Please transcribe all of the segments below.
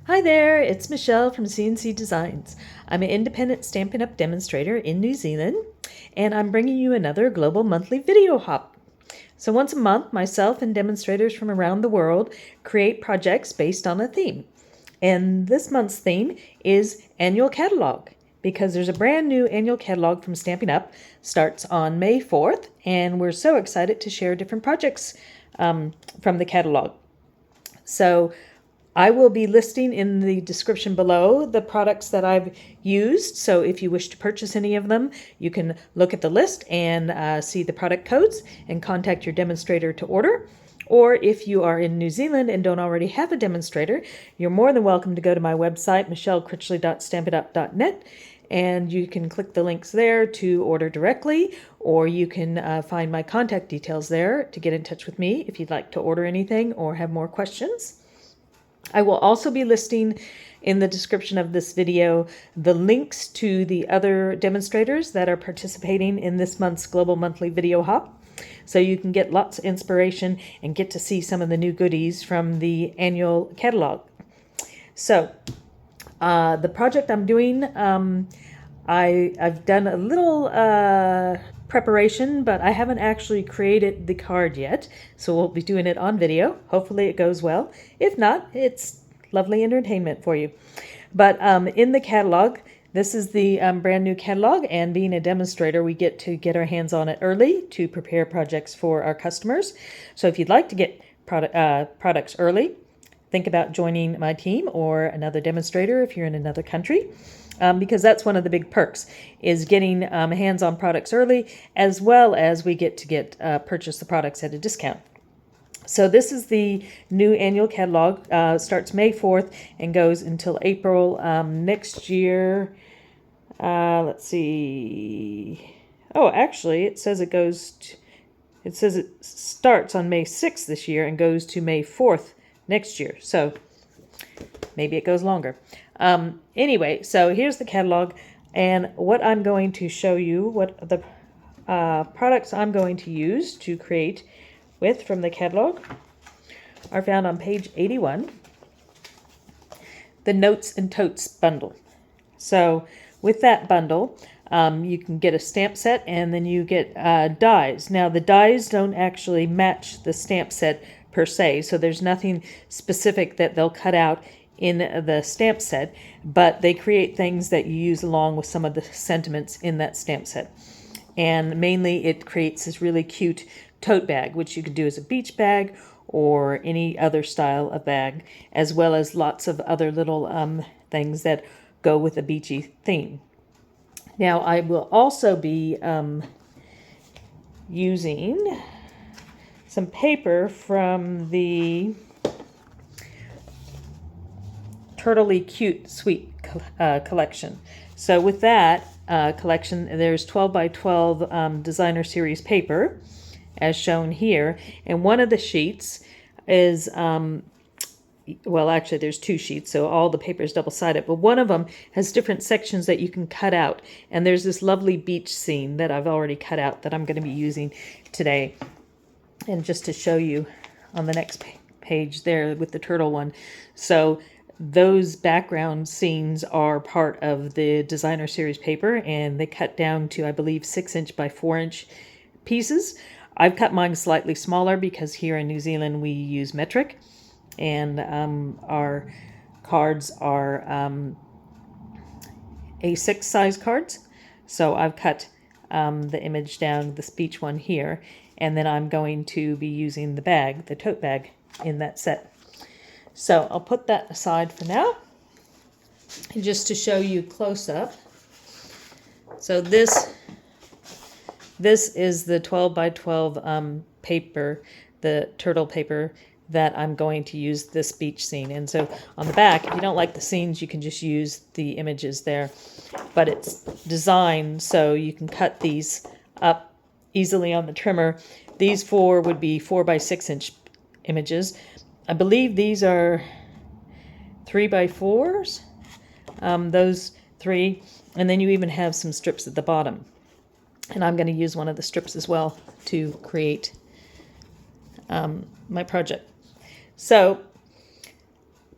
Hi there, it's Michelle from CNC Designs. I'm an independent Stampin' Up! Demonstrator in New Zealand, and I'm bringing you another global monthly video hop. So once a month, myself and demonstrators from around the world create projects based on a theme. And this month's theme is Annual Catalog, because there's a brand new Annual Catalog from Stampin' Up! Starts on May 4th, and we're so excited to share different projects from the catalog. So I will be listing in the description below the products that I've used. So if you wish to purchase any of them, you can look at the list and see the product codes and contact your demonstrator to order. Or if you are in New Zealand and don't already have a demonstrator, you're more than welcome to go to my website, michellekritchley.stampinup.net, and you can click the links there to order directly, or you can find my contact details there to get in touch with me if you'd like to order anything or have more questions. I will also be listing in the description of this video the links to the other demonstrators that are participating in this month's Global Monthly Video Hop. So you can get lots of inspiration and get to see some of the new goodies from the annual catalog. So the project I'm doing, I've done a little preparation, but I haven't actually created the card yet, so we'll be doing it on video. Hopefully it goes well. If not, it's lovely entertainment for you. But in the catalog, this is the brand new catalog, and being a demonstrator, we get to get our hands on it early to prepare projects for our customers. So if you'd like to get products early, think about joining my team or another demonstrator if you're in another country. Because that's one of the big perks, is getting hands-on products early, as well as we get to purchase the products at a discount. So this is the new annual catalog. Starts May 4th and goes until April next year. Let's see. Oh, actually, it says it starts on May 6th this year and goes to May 4th next year. So maybe it goes longer. Anyway, so here's the catalog, and what I'm going to show you, what the products I'm going to use to create with from the catalog are found on page 81, the Notes and Totes bundle. So with that bundle, you can get a stamp set, and then you get dies. Now the dies don't actually match the stamp set per se, so there's nothing specific that they'll cut out in the stamp set, but they create things that you use along with some of the sentiments in that stamp set. And mainly it creates this really cute tote bag, which you could do as a beach bag or any other style of bag, as well as lots of other little things that go with a beachy theme. Now I will also be using some paper from the Turtley Cute Sweet collection. So with that collection, there's 12 by 12 designer series paper, as shown here. And one of the sheets is, well, actually there's two sheets, so all the paper is double-sided, but one of them has different sections that you can cut out. And there's this lovely beach scene that I've already cut out that I'm going to be using today. And just to show you on the next page there with the turtle one. So those background scenes are part of the designer series paper, and they cut down to, I believe, 6" by 4" pieces. I've cut mine slightly smaller because here in New Zealand we use metric, and our cards are A6 size cards. So I've cut the image down, the speech one here, and then I'm going to be using the bag, the tote bag, in that set. So I'll put that aside for now. And just to show you close up. So this is the 12 by 12 paper, the turtle paper that I'm going to use this beach scene. And so on the back, if you don't like the scenes, you can just use the images there. But it's designed so you can cut these up easily on the trimmer. These four would be 4 by 6" images. I believe these are 3 by 4s, those three, and then you even have some strips at the bottom. And I'm going to use one of the strips as well to create my project. So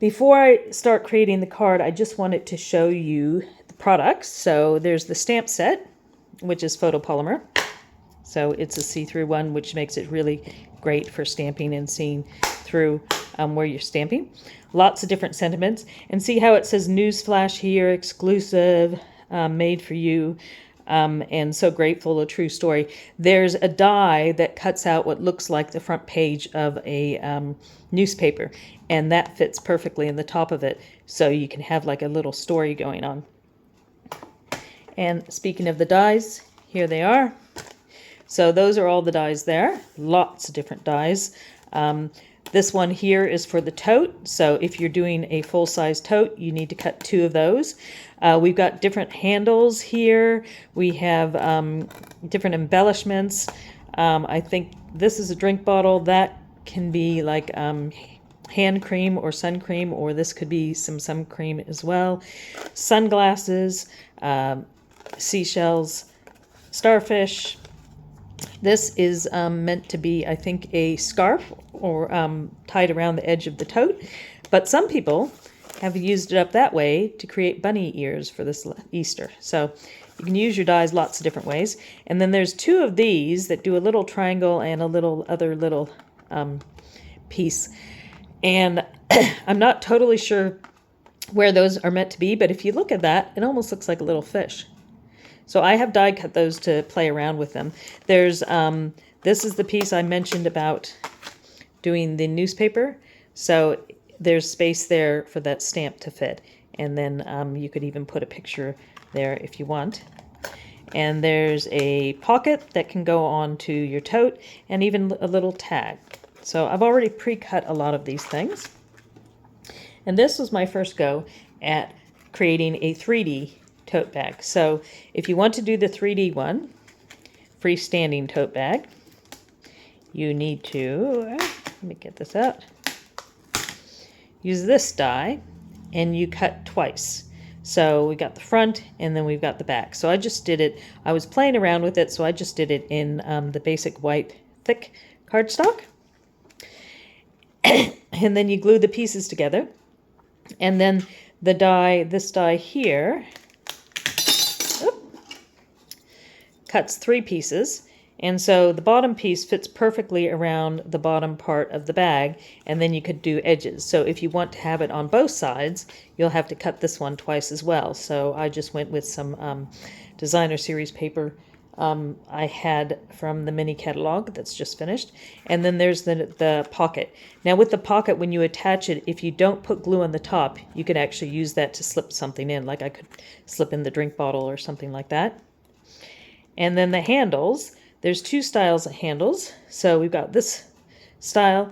before I start creating the card, I just wanted to show you the products. So there's the stamp set, which is photopolymer. So it's a see-through one, which makes it really great for stamping and seeing through where you're stamping. Lots of different sentiments. And see how it says newsflash here, exclusive, made for you, and so grateful, a true story. There's a die that cuts out what looks like the front page of a newspaper, and that fits perfectly in the top of it, so you can have like a little story going on. And speaking of the dies, here they are. So those are all the dies there. Lots of different dies. This one here is for the tote. So if you're doing a full-size tote, you need to cut 2 of those. We've got different handles here. We have different embellishments. I think this is a drink bottle. That can be like hand cream or sun cream, or this could be some sun cream as well. Sunglasses, seashells, starfish. This is meant to be, I think, a scarf or tied around the edge of the tote. But some people have used it up that way to create bunny ears for this Easter. So you can use your dies lots of different ways. And then there's 2 of these that do a little triangle and a little other little piece. And I'm not totally sure where those are meant to be, but if you look at that, it almost looks like a little fish. So I have die cut those to play around with them. There's this is the piece I mentioned about doing the newspaper. So there's space there for that stamp to fit. And then you could even put a picture there if you want. And there's a pocket that can go onto your tote, and even a little tag. So I've already pre-cut a lot of these things. And this was my first go at creating a 3D tote bag. So if you want to do the 3D one, freestanding tote bag, you need to, let me get this out, use this die, and you cut twice. So we got the front and then we've got the back. So I just did it, I was playing around with it, so I just did it in the basic white thick cardstock. And then you glue the pieces together. And then the die, this die here, cuts 3 pieces, and so the bottom piece fits perfectly around the bottom part of the bag, and then you could do edges. So if you want to have it on both sides, you'll have to cut this one twice as well. So I just went with some designer series paper I had from the mini catalog that's just finished. And then there's the pocket. Now with the pocket, when you attach it, if you don't put glue on the top, you could actually use that to slip something in, like I could slip in the drink bottle or something like that. And then the handles, there's 2 styles of handles. So we've got this style,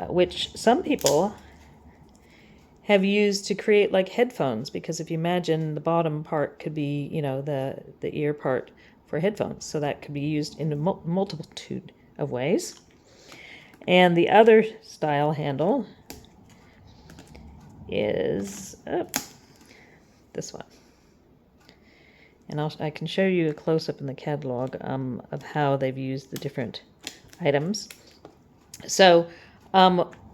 which some people have used to create like headphones, because if you imagine the bottom part could be, you know, the ear part for headphones. So that could be used in a multitude of ways. And the other style handle is this one. And I can show you a close-up in the catalog of how they've used the different items. So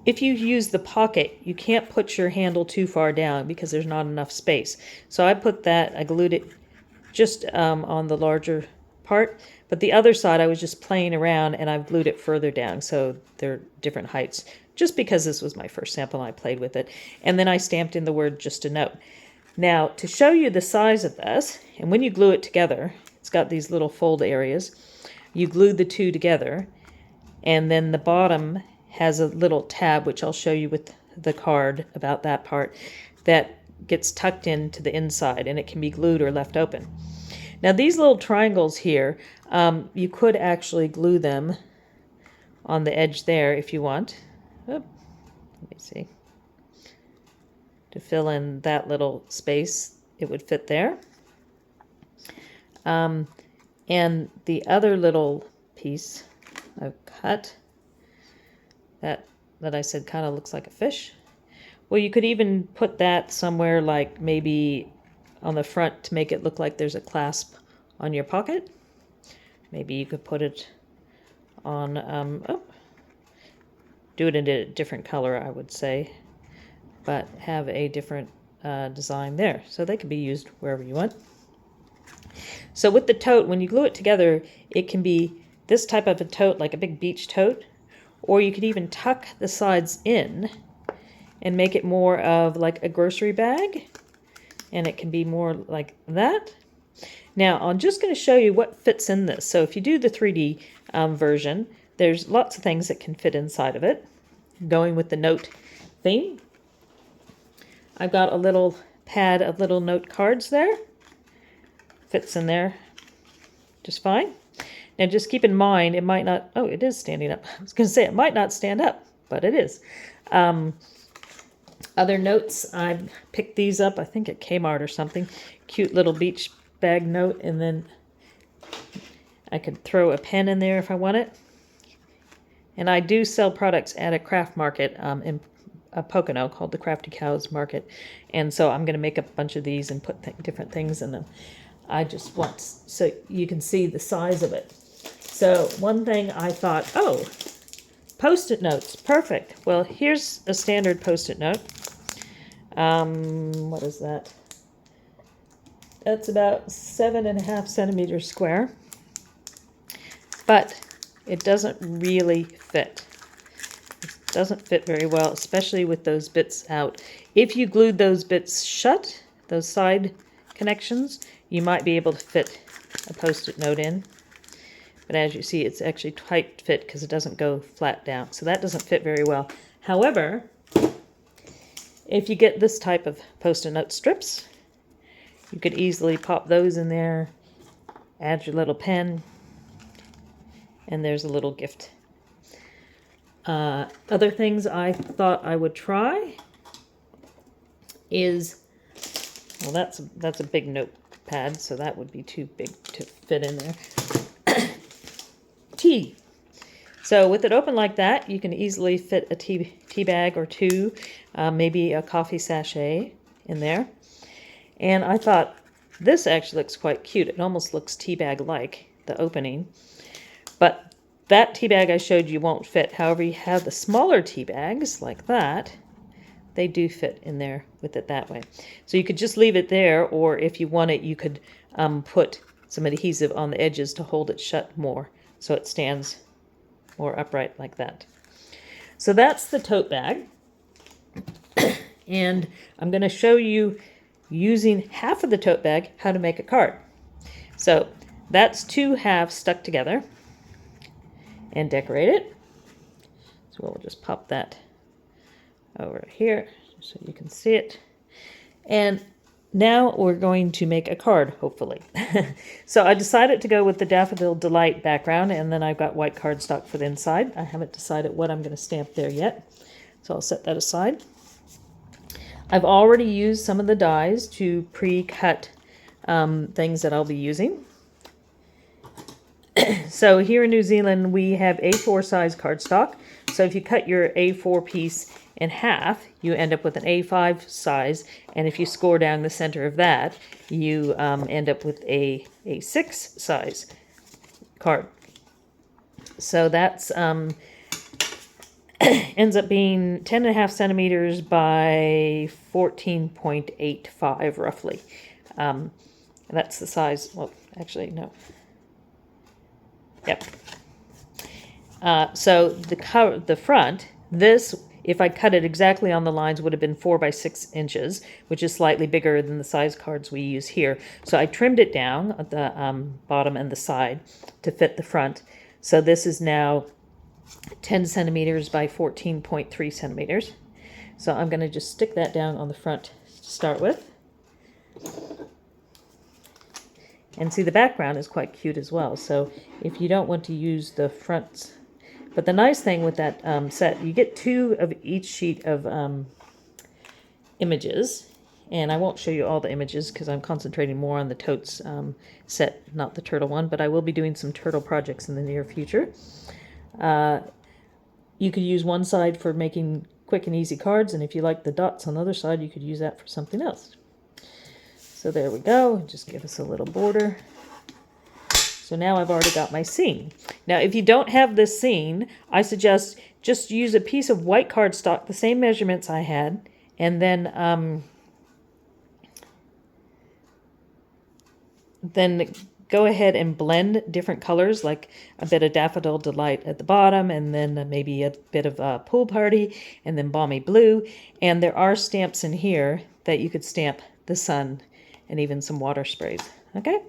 if you use the pocket, you can't put your handle too far down because there's not enough space. So I glued it just on the larger part, but the other side I was just playing around and I've glued it further down, so they're different heights, just because this was my first sample and I played with it. And then I stamped in the word "just a note." Now, to show you the size of this, and when you glue it together, it's got these little fold areas. You glue the 2 together, and then the bottom has a little tab, which I'll show you with the card about that part, that gets tucked into the inside, and it can be glued or left open. Now, these little triangles here, you could actually glue them on the edge there if you want. Let me see. To fill in that little space, it would fit there. And the other little piece I've cut, that I said kind of looks like a fish. Well, you could even put that somewhere, like maybe on the front, to make it look like there's a clasp on your pocket. Maybe you could put it on, do it in a different color, I would say. but have a different design there. So they can be used wherever you want. So with the tote, when you glue it together, it can be this type of a tote, like a big beach tote, or you could even tuck the sides in and make it more of like a grocery bag, and it can be more like that. Now, I'm just going to show you what fits in this. So if you do the 3D version, there's lots of things that can fit inside of it. Going with the note theme, I've got a little pad of little note cards there. Fits in there just fine. Now just keep in mind, it might not, oh, it is standing up. I was going to say it might not stand up, but it is. Other notes, I picked these up, I think at Kmart or something. Cute little beach bag note, and then I could throw a pen in there if I want it. And I do sell products at a craft market in Pocono called the Crafty Cows Market. And so I'm going to make up a bunch of these and put different things in them. I just want so you can see the size of it. So one thing I thought, oh, Post-it notes, perfect. Well, here's a standard Post-it note. What is that? That's about 7.5 centimeters square, but it doesn't really fit. It doesn't fit very well, especially with those bits out. If you glued those bits shut, those side connections, you might be able to fit a Post-it note in. But as you see, it's actually tight fit because it doesn't go flat down. So that doesn't fit very well. However, if you get this type of Post-it note strips, you could easily pop those in there, add your little pen, and there's a little gift. Other things I thought I would try is, well, that's a big notepad, so that would be too big to fit in there. Tea. So with it open like that, you can easily fit a tea bag or two, maybe a coffee sachet in there. And I thought this actually looks quite cute. It almost looks tea bag-like, the opening. But that tea bag I showed you won't fit. However, you have the smaller tea bags like that. They do fit in there with it that way. So you could just leave it there, or if you want it, you could put some adhesive on the edges to hold it shut more so it stands more upright like that. So that's the tote bag. And I'm going to show you, using half of the tote bag, how to make a card. So that's 2 halves stuck together and decorate it. So we'll just pop that over here so you can see it. And now we're going to make a card, hopefully. So I decided to go with the Daffodil Delight background, and then I've got white cardstock for the inside. I haven't decided what I'm going to stamp there yet, so I'll set that aside. I've already used some of the dies to pre-cut things that I'll be using. So here in New Zealand, we have A4 size cardstock. So if you cut your A4 piece in half, you end up with an A5 size. And if you score down the center of that, you end up with a A6 size card. So that's ends up being 10.5 centimeters by 14.85 roughly. That's the size. Well, actually, no. Yep. So the front, this, if I cut it exactly on the lines, would have been 4 by 6 inches, which is slightly bigger than the size cards we use here. So I trimmed it down at the bottom and the side to fit the front. So this is now 10 centimeters by 14.3 centimeters. So I'm going to just stick that down on the front to start with. And see, the background is quite cute as well. So if you don't want to use the fronts, but the nice thing with that set, you get 2 of each sheet of images. And I won't show you all the images because I'm concentrating more on the Totes set, not the turtle one, but I will be doing some turtle projects in the near future. You could use one side for making quick and easy cards, and if you like the dots on the other side, you could use that for something else. So there we go. Just give us a little border. So now I've already got my scene. Now, if you don't have this scene, I suggest just use a piece of white cardstock, the same measurements I had, And then go ahead and blend different colors, like a bit of Daffodil Delight at the bottom, and then maybe a bit of Pool Party, and then Balmy Blue. And there are stamps in here that you could stamp the sun and even some water sprays. Okay,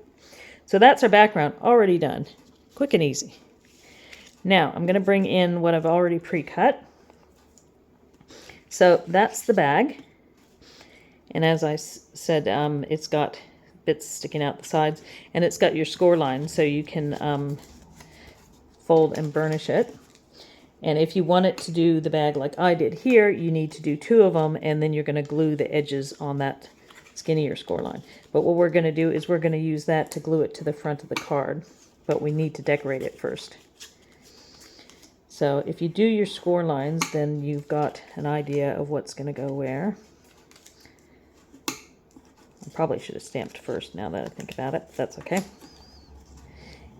so that's our background already done. Quick and easy. Now I'm going to bring in what I've already pre-cut. So that's the bag. And as I said, it's got bits sticking out the sides, and it's got your score line, so you can fold and burnish it. And if you want it to do the bag like I did here, you need to do 2 of them, and then you're going to glue the edges on that skinnier score line. But what we're going to do is we're going to use that to glue it to the front of the card, but we need to decorate it first. So if you do your score lines, then you've got an idea of what's going to go where. I probably should have stamped first now that I think about it, but that's okay.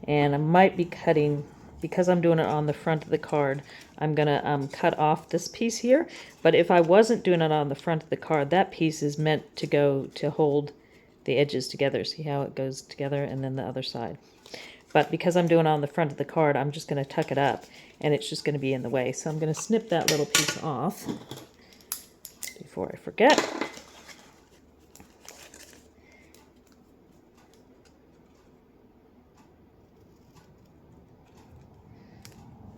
And I might be cutting, because I'm doing it on the front of the card, I'm going to cut off this piece here. But if I wasn't doing it on the front of the card, that piece is meant to go to hold the edges together. See how it goes together, and then the other side. But because I'm doing it on the front of the card, I'm just going to tuck it up, and it's just going to be in the way. So I'm going to snip that little piece off before I forget.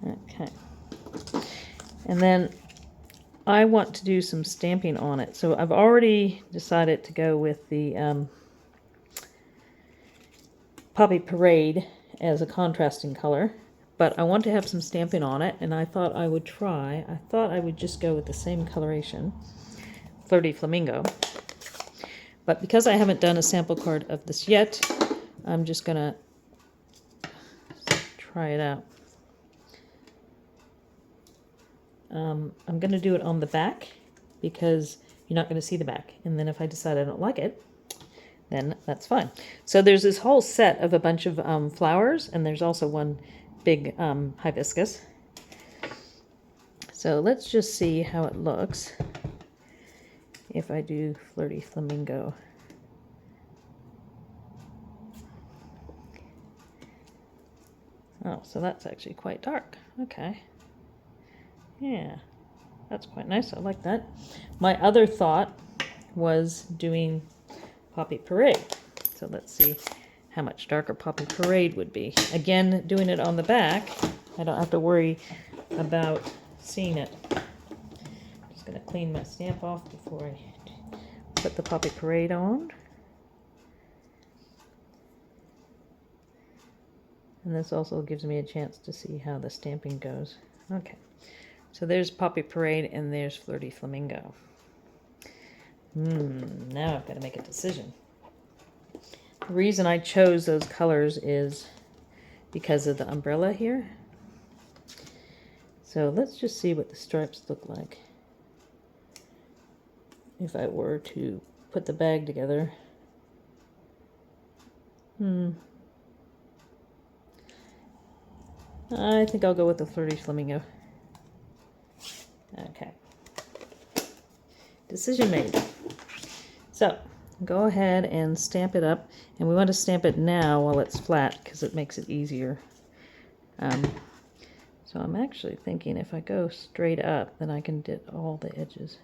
Okay. And then I want to do some stamping on it. So I've already decided to go with the Poppy Parade as a contrasting color, but I want to have some stamping on it, and I thought I would just go with the same coloration, Flirty Flamingo. But because I haven't done a sample card of this yet, I'm just gonna try it out. I'm going to do it on the back because you're not going to see the back. And then if I decide I don't like it, then that's fine. So there's this whole set of a bunch of flowers, and there's also one big hibiscus. So let's just see how it looks if I do Flirty Flamingo. Oh, so that's actually quite dark. Okay. Yeah, that's quite nice. I like that. My other thought was doing Poppy Parade. So let's see how much darker Poppy Parade would be. Again, doing it on the back, I don't have to worry about seeing it. Just going to clean my stamp off before I put the Poppy Parade on. And this also gives me a chance to see how the stamping goes. Okay. So there's Poppy Parade, and there's Flirty Flamingo. Now I've got to make a decision. The reason I chose those colors is because of the umbrella here. So let's just see what the stripes look like if I were to put the bag together. I think I'll go with the Flirty Flamingo. Okay. Decision made. So go ahead and stamp it up, and we want to stamp it now while it's flat because it makes it easier. So I'm actually thinking if I go straight up, then I can do all the edges.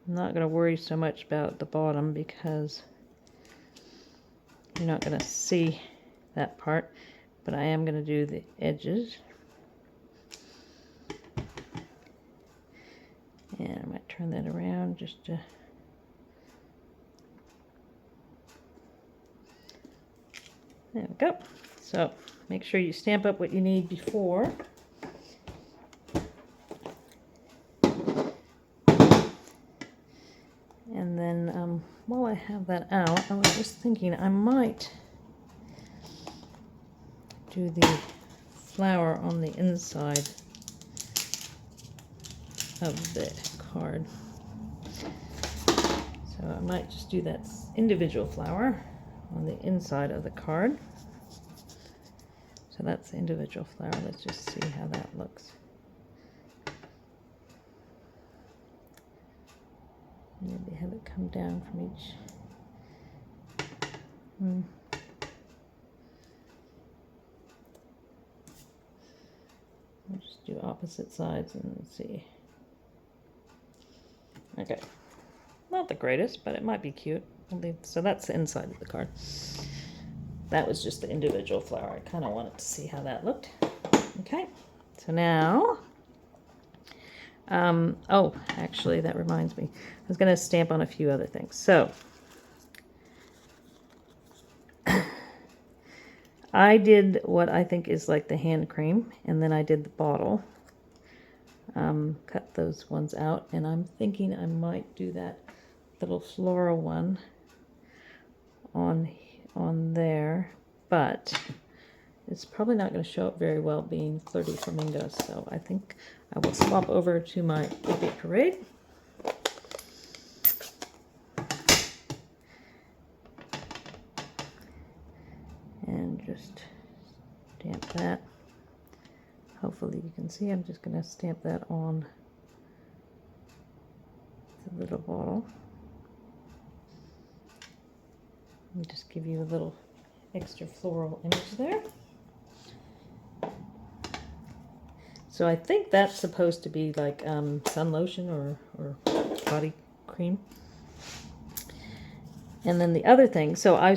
I'm not going to worry so much about the bottom because you're not going to see that part, but I am going to do the edges. And I might turn that around just to... There we go. So make sure you stamp up what you need before. And then while I have that out, I was just thinking I might do the flower on the inside of the card. So I might just do that individual flower on the inside of the card. So So that's the individual flower. Let's just see how that looks. Maybe have it come down from each. We'll just do opposite sides and see. Okay. Not the greatest, but it might be cute. So that's the inside of the card. That was just the individual flower. I kind of wanted to see how that looked. Okay. So now, oh, actually, that reminds me. I was going to stamp on a few other things. So, I did what I think is like the hand cream, and then I did the bottle. Cut those ones out, and I'm thinking I might do that little floral one on there, but it's probably not going to show up very well being Flirty Flamingo, so I think I will swap over to my Baby Parade. And just stamp that. Hopefully you can see. I'm just going to stamp that on the little bottle. And just give you a little extra floral image there. So I think that's supposed to be like sun lotion or body cream. And then the other thing, so I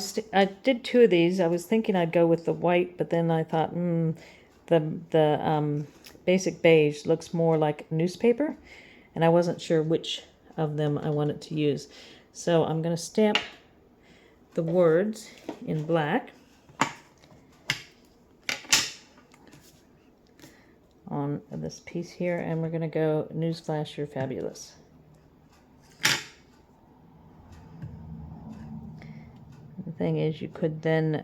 did two of these. I was thinking I'd go with the white, but then I thought, the basic beige looks more like newspaper, and I wasn't sure which of them I wanted to use. So I'm going to stamp the words in black on this piece here, and we're going to go Newsflash, You're Fabulous. The thing is, you could then,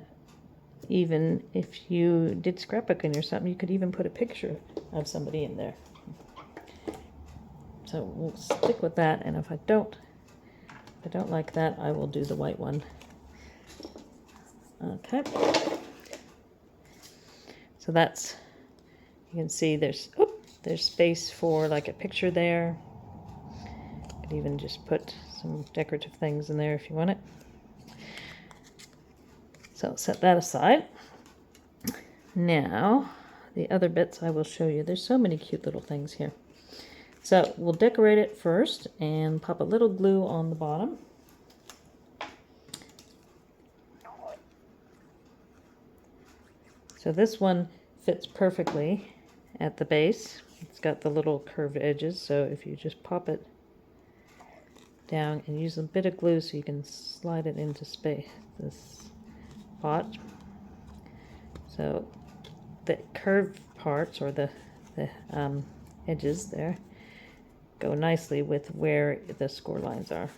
even if you did scrapbooking or something, you could even put a picture of somebody in there. So we'll stick with that, and if I don't like that, I will do the white one. Okay. So that's, you can see there's space for like a picture there. You could even just put some decorative things in there if you want it. So set that aside. Now, the other bits I will show you. There's so many cute little things here. So we'll decorate it first and pop a little glue on the bottom. So this one fits perfectly at the base. It's got the little curved edges, so if you just pop it down and use a bit of glue so you can slide it into space, this spot. So the curved parts, or the edges there, go nicely with where the score lines are.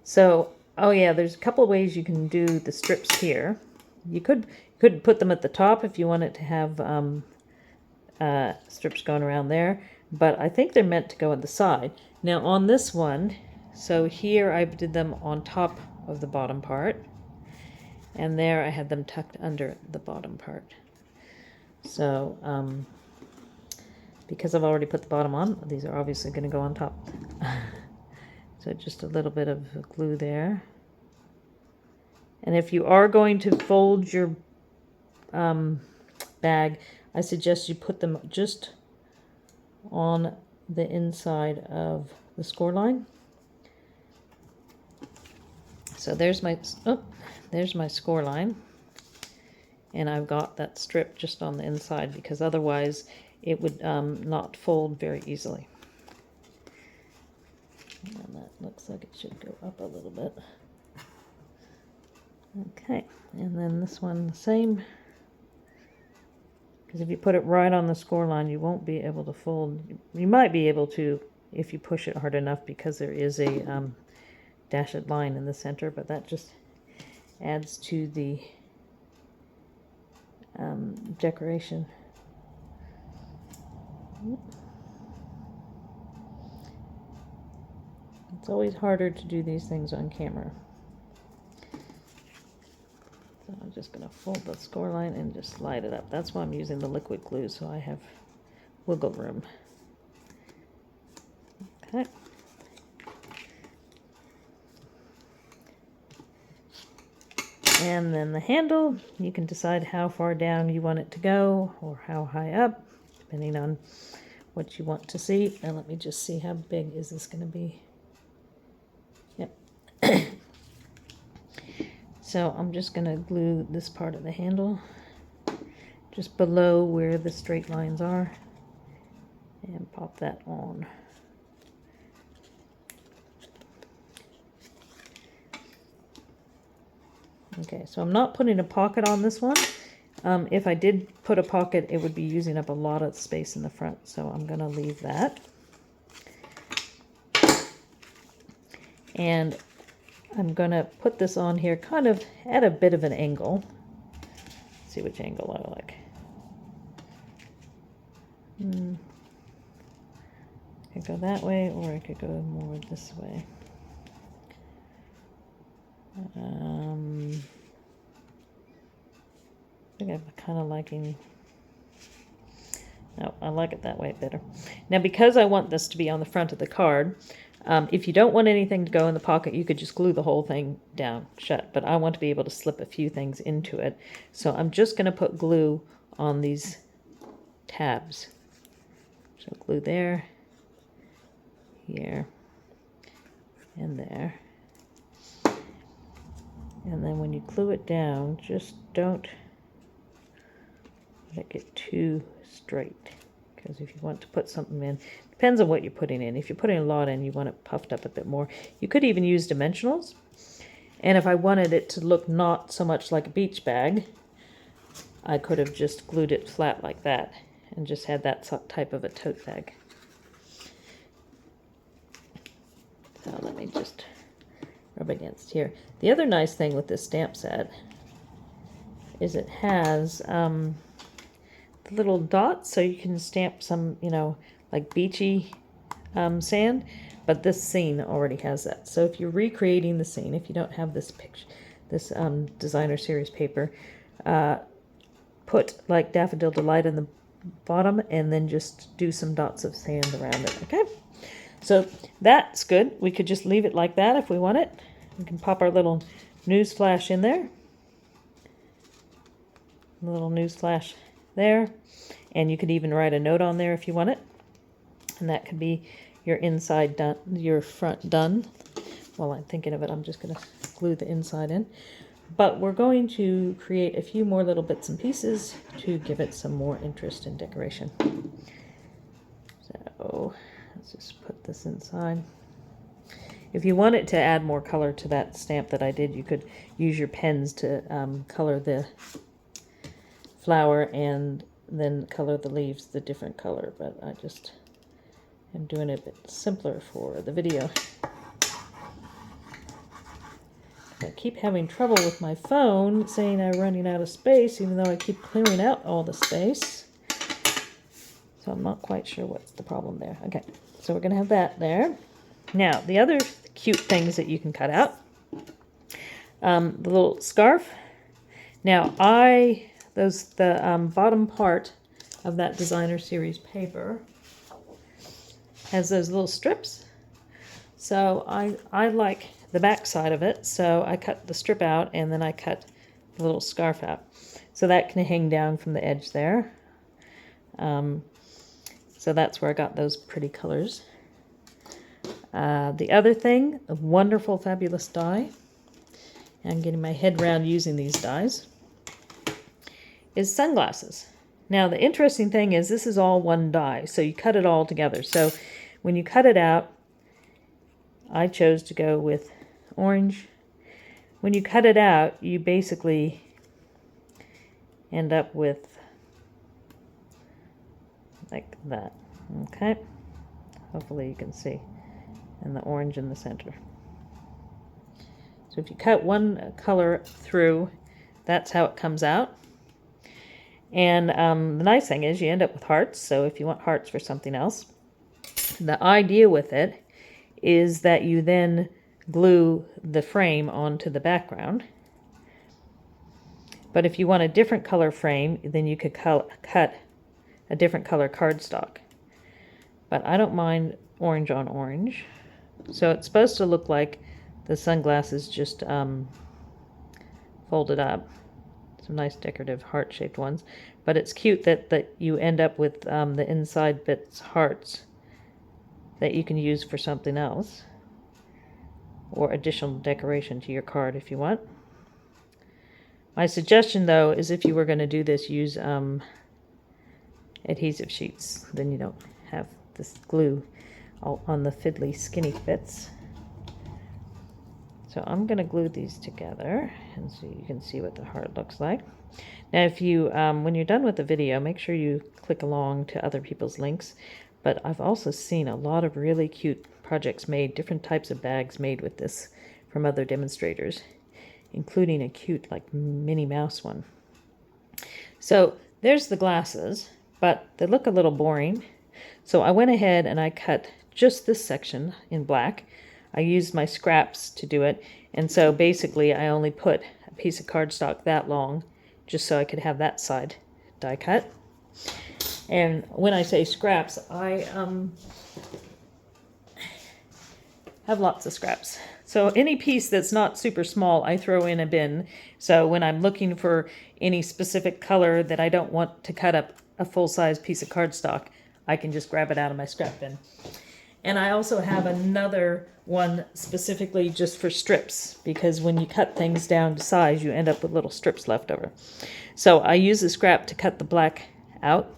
So, oh yeah, there's a couple of ways you can do the strips here. You could put them at the top if you wanted to have strips going around there, but I think they're meant to go on the side. Now on this one, so here I did them on top of the bottom part, and there I had them tucked under the bottom part. So because I've already put the bottom on, these are obviously going to go on top. So just a little bit of glue there. And if you are going to fold your bag, I suggest you put them just on the inside of the score line. So there's my score line, and I've got that strip just on the inside because otherwise it would not fold very easily. And that looks like it should go up a little bit. Okay, and then this one the same, because if you put it right on the score line, you won't be able to fold. You might be able to if you push it hard enough, because there is a dashed line in the center, but that just adds to the decoration. It's always harder to do these things on camera. So I'm just going to fold the score line and just slide it up. That's why I'm using the liquid glue, so I have wiggle room. Okay. And then the handle, you can decide how far down you want it to go or how high up, depending on what you want to see. And let me just see, how big is this going to be? Yep. So I'm just going to glue this part of the handle just below where the straight lines are and pop that on. Okay, so I'm not putting a pocket on this one. If I did put a pocket, it would be using up a lot of space in the front, so I'm going to leave that. And I'm going to put this on here kind of at a bit of an angle. Let's see which angle I like. I could go that way, or I could go more this way. I think I'm kind of liking, no, I like it that way better. Now, because I want this to be on the front of the card, if you don't want anything to go in the pocket, you could just glue the whole thing down shut, but I want to be able to slip a few things into it. So I'm just going to put glue on these tabs. So glue there, here, and there. And then when you glue it down, just don't make it too straight, because if you want to put something in, depends on what you're putting in. If you're putting a lot in, you want it puffed up a bit more. You could even use dimensionals. And if I wanted it to look not so much like a beach bag, I could have just glued it flat like that and just had that type of a tote bag. So let me just rub against here. The other nice thing with this stamp set is it has little dots, so you can stamp some, you know, like beachy sand, but this scene already has that. So if you're recreating the scene, if you don't have this picture, this designer series paper, put like Daffodil Delight in the bottom and then just do some dots of sand around it. Okay, so that's good. We could just leave it like that if we want it. We can pop our little news flash in there, a little news flash there, and you could even write a note on there if you want it, and that could be your inside done, your front done. While I'm thinking of it, I'm just going to glue the inside in, but we're going to create a few more little bits and pieces to give it some more interest and decoration. So let's just put this inside. If you wanted to add more color to that stamp that I did, you could use your pens to color the flower and then color the leaves the different color, but I just am doing it a bit simpler for the video. I keep having trouble with my phone saying I'm running out of space, even though I keep clearing out all the space. So I'm not quite sure what's the problem there. Okay, so we're going to have that there. Now, the other cute things that you can cut out, the little scarf. Now, the bottom part of that designer series paper has those little strips. So I like the back side of it, so I cut the strip out and then I cut the little scarf out. So that can hang down from the edge there. So that's where I got those pretty colors. The other thing, a wonderful, fabulous die, I'm getting my head around using these dies, is sunglasses. Now the interesting thing is this is all one die, so you cut it all together. So when you cut it out, I chose to go with orange. When you cut it out, you basically end up with like that. Okay, hopefully you can see, and the orange in the center. So if you cut one color through, that's how it comes out. And the nice thing is you end up with hearts, so if you want hearts for something else. The idea with it is that you then glue the frame onto the background. But if you want a different color frame, then you could cut a different color cardstock. But I don't mind orange on orange. So it's supposed to look like the sunglasses just folded up. Some nice decorative heart-shaped ones. But it's cute that you end up with the inside bits hearts that you can use for something else, or additional decoration to your card if you want. My suggestion, though, is if you were going to do this, use adhesive sheets. Then you don't have this glue all on the fiddly skinny bits. So I'm going to glue these together, and so you can see what the heart looks like. Now, if you, when you're done with the video, make sure you click along to other people's links. But I've also seen a lot of really cute projects made, different types of bags made with this from other demonstrators, including a cute, like, Minnie Mouse one. So there's the glasses, but they look a little boring. So I went ahead and I cut just this section in black. I used my scraps to do it, and so basically I only put a piece of cardstock that long just so I could have that side die cut. And when I say scraps, I have lots of scraps. So any piece that's not super small, I throw in a bin. So when I'm looking for any specific color that I don't want to cut up a full-size piece of cardstock, I can just grab it out of my scrap bin. And I also have another one specifically just for strips, because when you cut things down to size, you end up with little strips left over. So I use the scrap to cut the black out,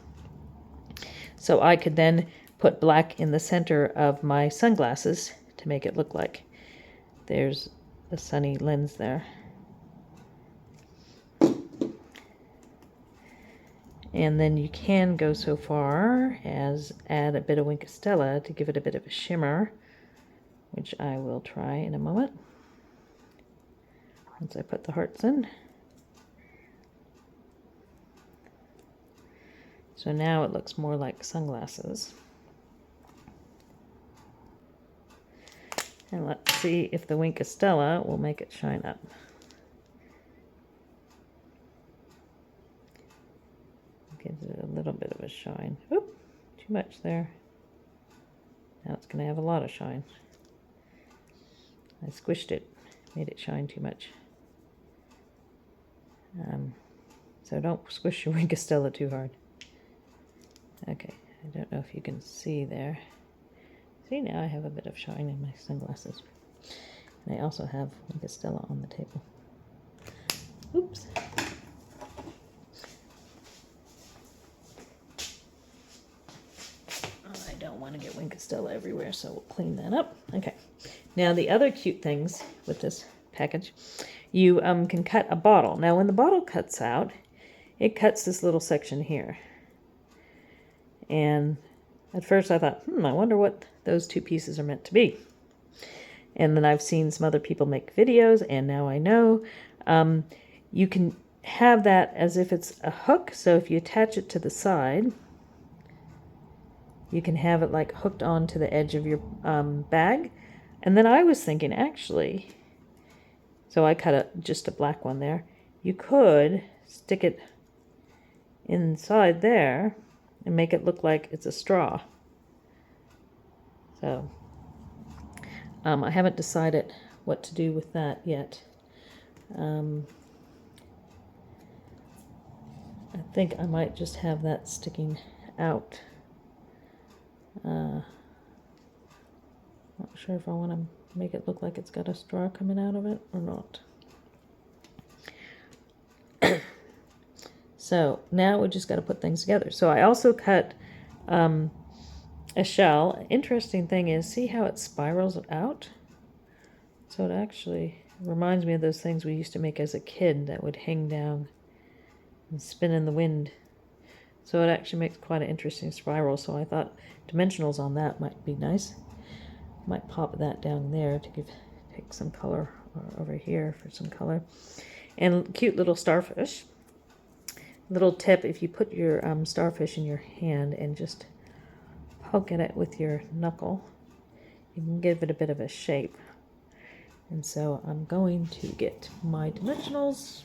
so I could then put black in the center of my sunglasses to make it look like there's a sunny lens there. And then you can go so far as add a bit of Wink of Stella to give it a bit of a shimmer, which I will try in a moment once I put the hearts in. So now it looks more like sunglasses. And let's see if the Wink of Stella will make it shine up. Gives it a little bit of a shine. Oop, too much there. Now it's going to have a lot of shine. I squished it, made it shine too much. So don't squish your Wink of Stella too hard. Okay, I don't know if you can see there. See, now I have a bit of shine in my sunglasses. And I also have Wink of Stella on the table. Oops. I don't want to get Wink of Stella everywhere, so we'll clean that up. Okay. Now the other cute things with this package, you can cut a bottle. Now when the bottle cuts out, it cuts this little section here. And at first I thought, I wonder what those two pieces are meant to be. And then I've seen some other people make videos, and now I know. You can have that as if it's a hook, so if you attach it to the side, you can have it like hooked onto the edge of your bag. And then I was thinking, actually, so I cut just a black one there. You could stick it inside there and make it look like it's a straw. So I haven't decided what to do with that yet. I think I might just have that sticking out. Not sure if I want to make it look like it's got a straw coming out of it or not. So now we just got to put things together. So I also cut a shell. Interesting thing is, see how it spirals out? So it actually reminds me of those things we used to make as a kid that would hang down and spin in the wind. So it actually makes quite an interesting spiral. So I thought dimensionals on that might be nice. Might pop that down there to take some color, or over here for some color. And cute little starfish. Little tip, if you put your starfish in your hand and just poke at it with your knuckle, you can give it a bit of a shape. And so I'm going to get my dimensionals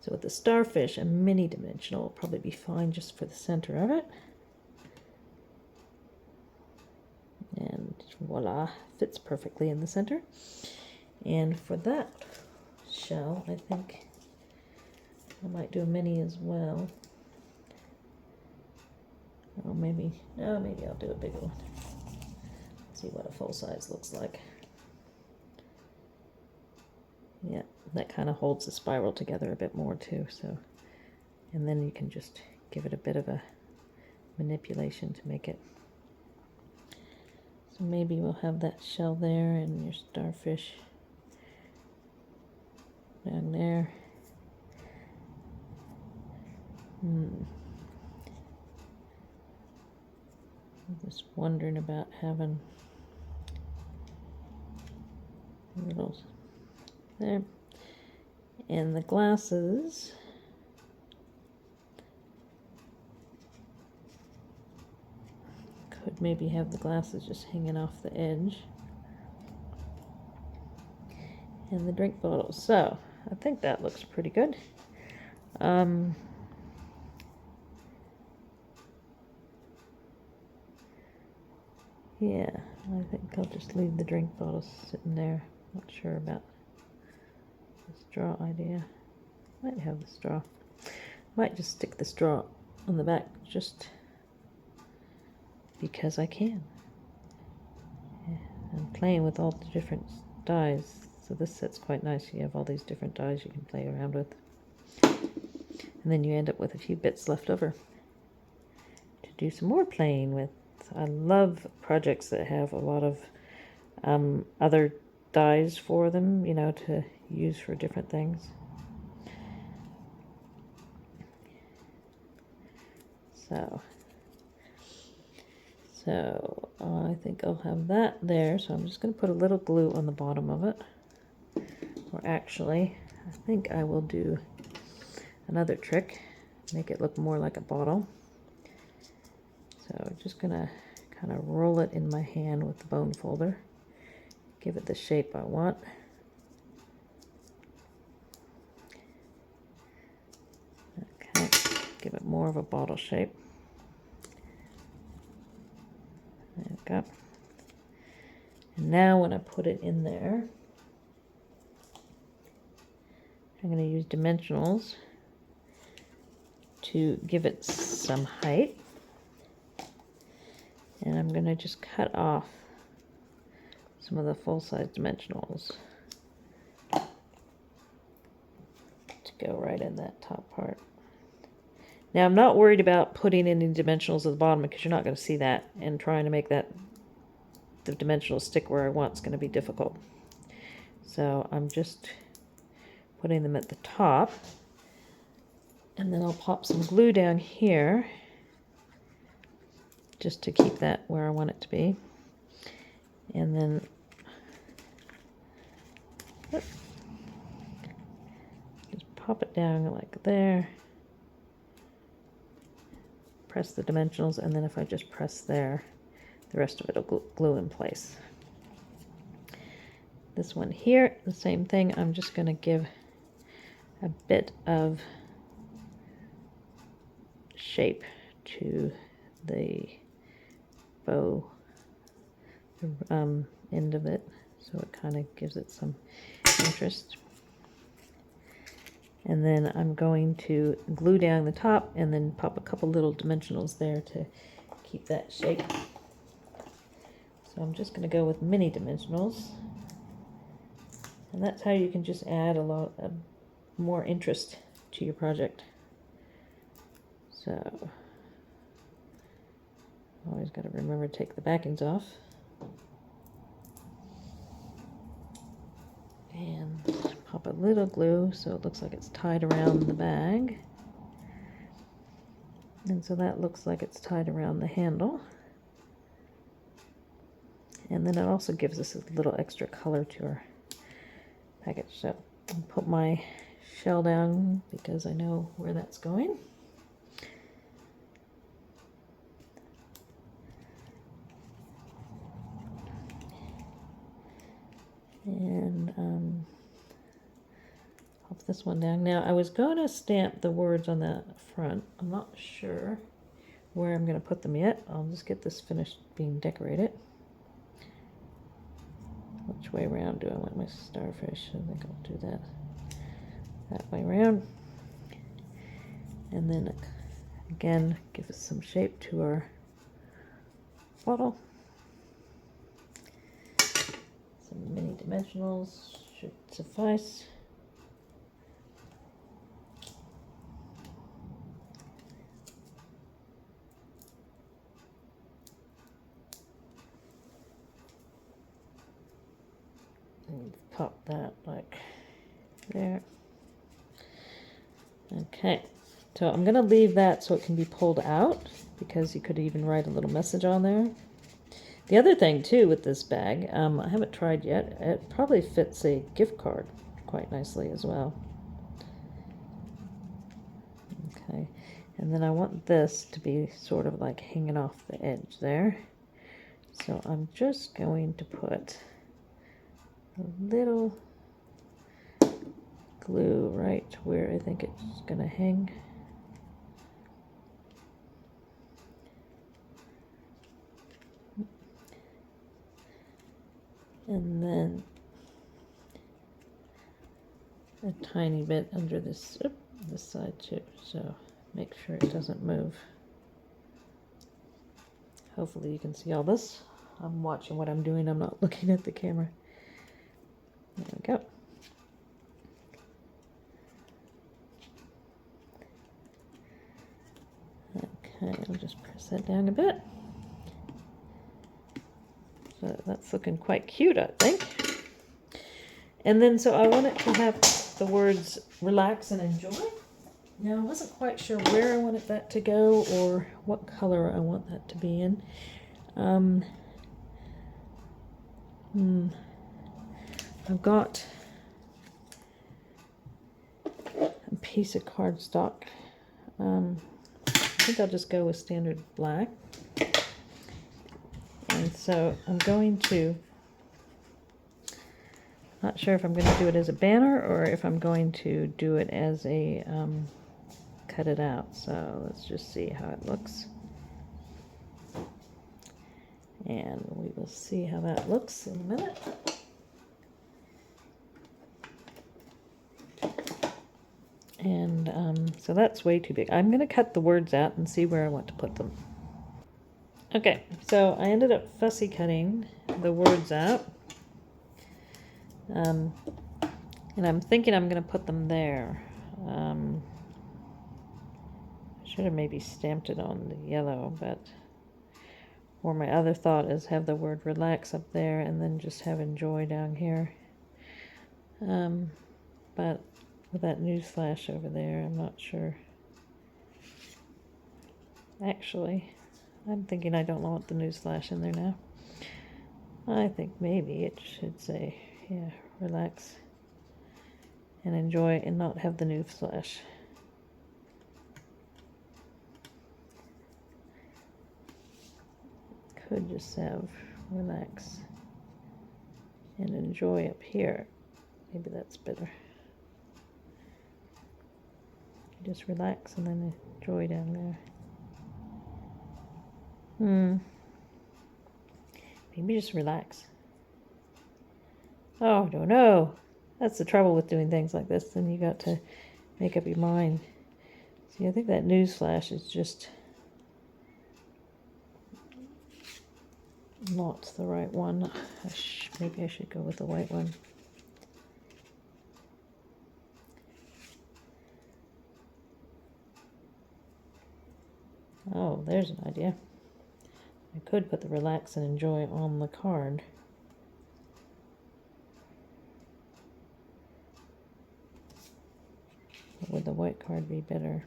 So with the starfish, a mini dimensional will probably be fine just for the center of it. And voila, fits perfectly in the center. And for that shell, I think I might do a mini as well. Oh, maybe I'll do a bigger one. See what a full size looks like. Yeah, that kind of holds the spiral together a bit more too. So, and then you can just give it a bit of a manipulation to make it. So maybe we'll have that shell there and your starfish down there. I'm just wondering about having little there. And the glasses, could maybe have the glasses just hanging off the edge. And the drink bottle. So I think that looks pretty good. Yeah, I think I'll just leave the drink bottle sitting there. Not sure about the straw idea. Might have the straw. Might just stick the straw on the back just because I can. Yeah, I'm playing with all the different dies, so this set's quite nice. You have all these different dies you can play around with. And then you end up with a few bits left over to do some more playing with. I love projects that have a lot of other dies for them, you know, to use for different things. So I think I'll have that there. So I'm just going to put a little glue on the bottom of it. Or actually, I think I will do another trick, make it look more like a bottle. So I'm just going to kind of roll it in my hand with the bone folder. Give it the shape I want. Okay, give it more of a bottle shape. There we go. And now when I put it in there, I'm going to use dimensionals to give it some height. And I'm going to just cut off some of the full-size dimensionals to go right in that top part. Now I'm not worried about putting any dimensionals at the bottom because you're not going to see that, and trying to make the dimensionals stick where I want is going to be difficult. So I'm just putting them at the top, and then I'll pop some glue down here just to keep that where I want it to be. And then just pop it down like there. Press the dimensionals, and then if I just press there, the rest of it will glue in place. This one here, the same thing. I'm just going to give a bit of shape to the bow end of it, so it kind of gives it some interest. And then I'm going to glue down the top and then pop a couple little dimensionals there to keep that shape. So I'm just going to go with mini dimensionals, and that's how you can just add a lot of more interest to your project. So always got to remember to take the backings off. And pop a little glue so it looks like it's tied around the bag. And so that looks like it's tied around the handle. And then it also gives us a little extra color to our package. So I'll put my shell down because I know where that's going. And I'll Pop this one down. Now, I was going to stamp the words on the front. I'm not sure where I'm going to put them yet. I'll just get this finished being decorated. Which way around do I want my starfish? I think I'll do that way around. And then again, give us some shape to our bottle. Some mini dimensionals should suffice. And pop that like there. Okay, so I'm going to leave that so it can be pulled out, because you could even write a little message on there. The other thing too with this bag, I haven't tried yet, it probably fits a gift card quite nicely as well. Okay, and then I want this to be sort of like hanging off the edge there. So I'm just going to put a little glue right where I think it's going to hang. And then a tiny bit under this side too, so make sure it doesn't move. Hopefully you can see all this. I'm watching what I'm doing, I'm not looking at the camera. There we go. Okay, I'll just press that down a bit. So that's looking quite cute, I think. And then, so I want it to have the words relax and enjoy. Now, I wasn't quite sure where I wanted that to go or what color I want that to be in. I've got a piece of cardstock. I think I'll just go with standard black. And so I'm going to, not sure if I'm going to do it as a banner or if I'm going to do it as a cut it out. So let's just see how it looks. And we will see how that looks in a minute. And so that's way too big. I'm going to cut the words out and see where I want to put them. Okay, so I ended up fussy cutting the words out. And I'm thinking I'm going to put them there. I should have maybe stamped it on the yellow, but... Or my other thought is have the word relax up there and then just have enjoy down here. But with that newsflash over there, I'm not sure. Actually, I'm thinking I don't want the newsflash in there now. I think maybe it should say, yeah, relax and enjoy and not have the newsflash. Could just have relax and enjoy up here. Maybe that's better. Just relax and then enjoy down there. Maybe just relax. Oh, I don't know. That's the trouble with doing things like this. Then you got to make up your mind. See, I think that newsflash is just not the right one. Maybe I should go with the white one. Oh, there's an idea. I could put the relax and enjoy on the card. Or would the white card be better?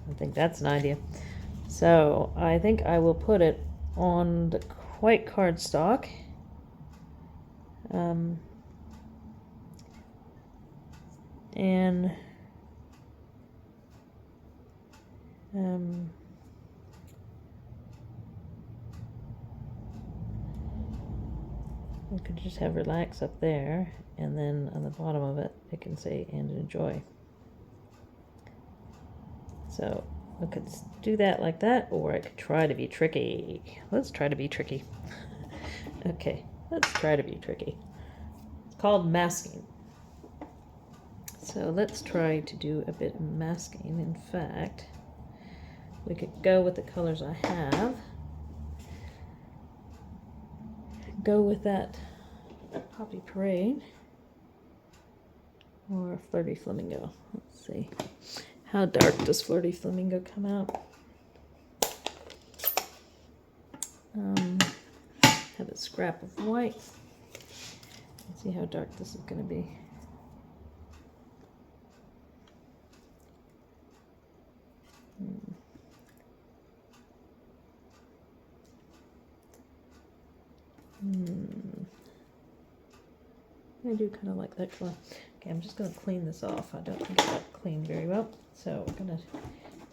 I think that's an idea. So I think I will put it on the white cardstock. You could just have relax up there, and then on the bottom of it, it can say and enjoy. So I could do that like that, or I could try to be tricky. Let's try to be tricky. Okay, let's try to be tricky. It's called masking. So let's try to do a bit of masking. In fact, we could go with the colors I have. Go with that Poppy Parade or Flirty Flamingo. Let's see. How dark does Flirty Flamingo come out? Have a scrap of white. Let's see how dark this is going to be. I do kind of like that color. Okay, I'm just going to clean this off. I don't think it got cleaned very well. So we're going to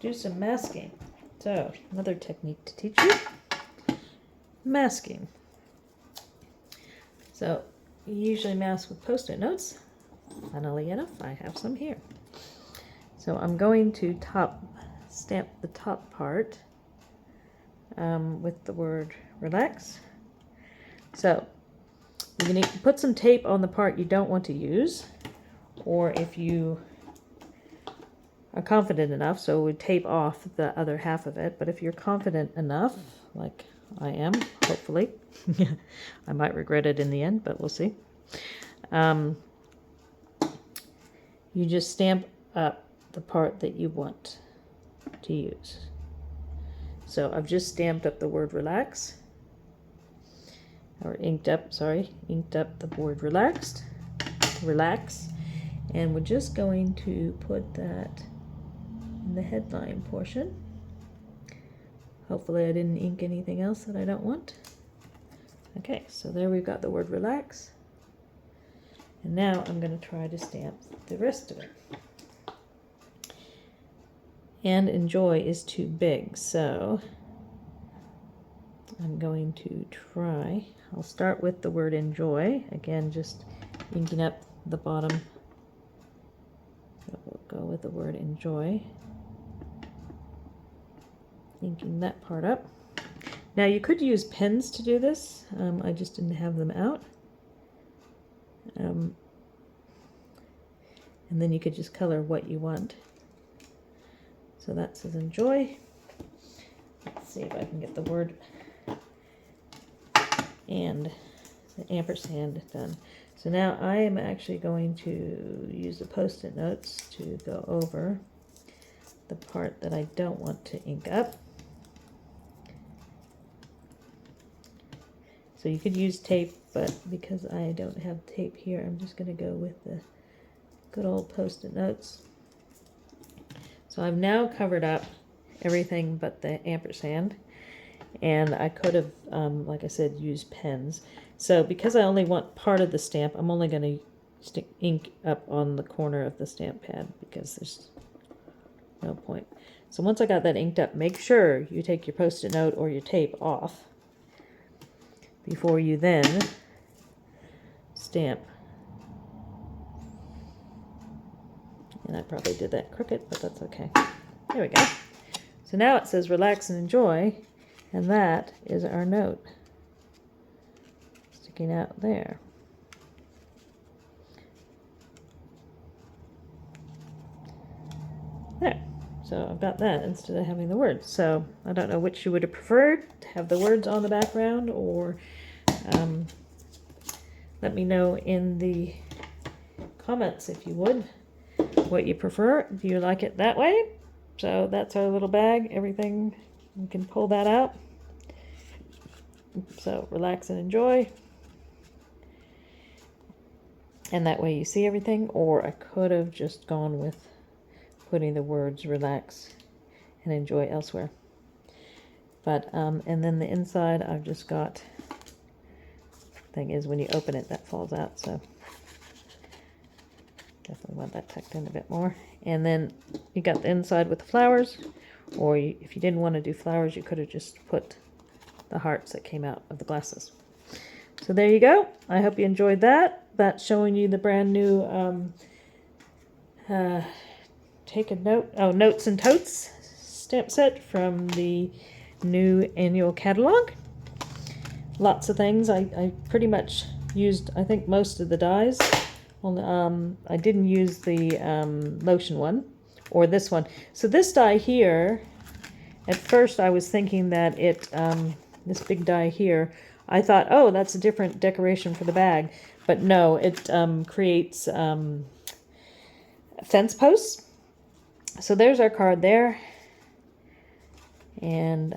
do some masking. So another technique to teach you. Masking. So you usually mask with Post-it notes. Funnily enough, I have some here. So I'm going to stamp the top part with the word relax. So you can put some tape on the part you don't want to use, or if you are confident enough, so we tape off the other half of it. But if you're confident enough, like I am, hopefully, I might regret it in the end, but we'll see. You just stamp up the part that you want to use. So I've just stamped up the word relax. Or inked up the word relax, and we're just going to put that in the headline portion. Hopefully I didn't ink anything else that I don't want. Okay, so there we've got the word relax, and now I'm going to try to stamp the rest of it. And enjoy is too big, so I'm going to try. I'll start with the word enjoy. Again, just inking up the bottom. So we'll go with the word enjoy. Inking that part up. Now you could use pens to do this. I just didn't have them out. And then you could just color what you want. So that says enjoy. Let's see if I can get the word and the ampersand done. So now I am actually going to use the Post-it notes to go over the part that I don't want to ink up. So you could use tape, but because I don't have tape here, I'm just going to go with the good old Post-it notes. So I've now covered up everything but the ampersand. And I could have, like I said, used pens. So because I only want part of the stamp, I'm only going to stick ink up on the corner of the stamp pad because there's no point. So once I got that inked up, make sure you take your Post-it note or your tape off before you then stamp. And I probably did that crooked, but that's okay. There we go. So now it says relax and enjoy. And that is our note sticking out there. There. So I've got that instead of having the words. So I don't know which you would have preferred, to have the words on the background, or let me know in the comments if you would, what you prefer. Do you like it that way? So that's our little bag. Everything, you can pull that out. So relax and enjoy. And that way you see everything. Or I could have just gone with putting the words relax and enjoy elsewhere. But, and then the inside I've just got, thing is when you open it that falls out. So definitely want that tucked in a bit more. And then you got the inside with the flowers. Or if you didn't want to do flowers, you could have just put the hearts that came out of the glasses. So there you go. I hope you enjoyed that. That's showing you the brand new take a note. Oh, Notes and Totes stamp set from the new annual catalog. Lots of things. I pretty much used, I think, most of the dies. Well, I didn't use the lotion one or this one. So this die here, at first I was thinking that it, this big die here, I thought, oh, that's a different decoration for the bag. But no, it creates fence posts. So there's our card there. And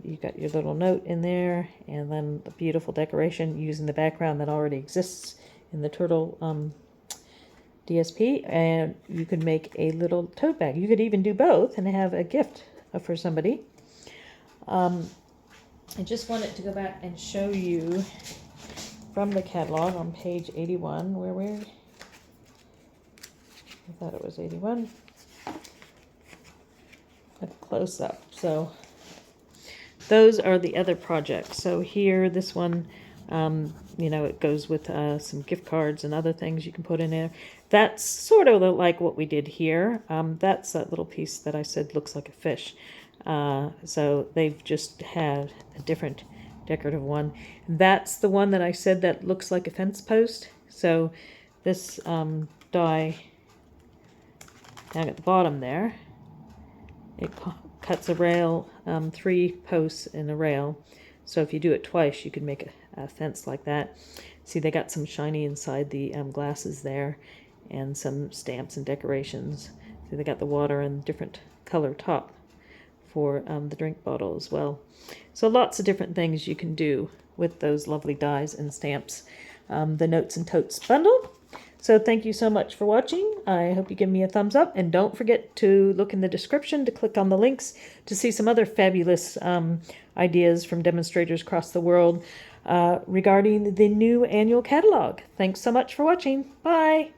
you got your little note in there, and then the beautiful decoration using the background that already exists in the turtle DSP. And you could make a little tote bag. You could even do both and have a gift for somebody. I just wanted to go back and show you from the catalog on page 81, where we're, I thought it was 81, a close up. So those are the other projects. So here, this one, you know, it goes with some gift cards and other things you can put in there. That's sort of like what we did here. That's that little piece that I said looks like a fish. So they've just had a different decorative one. That's the one that I said that looks like a fence post. So this die down at the bottom there, it cuts a rail, 3 posts in a rail. So if you do it twice, you could make a fence like that. See, they got some shiny inside the glasses there, and some stamps and decorations. So they got the water and different color top for the drink bottle as well. So lots of different things you can do with those lovely dies and stamps. The Notes and Totes bundle. So thank you so much for watching. I hope you give me a thumbs up, and don't forget to look in the description to click on the links to see some other fabulous ideas from demonstrators across the world regarding the new annual catalog. Thanks so much for watching. Bye!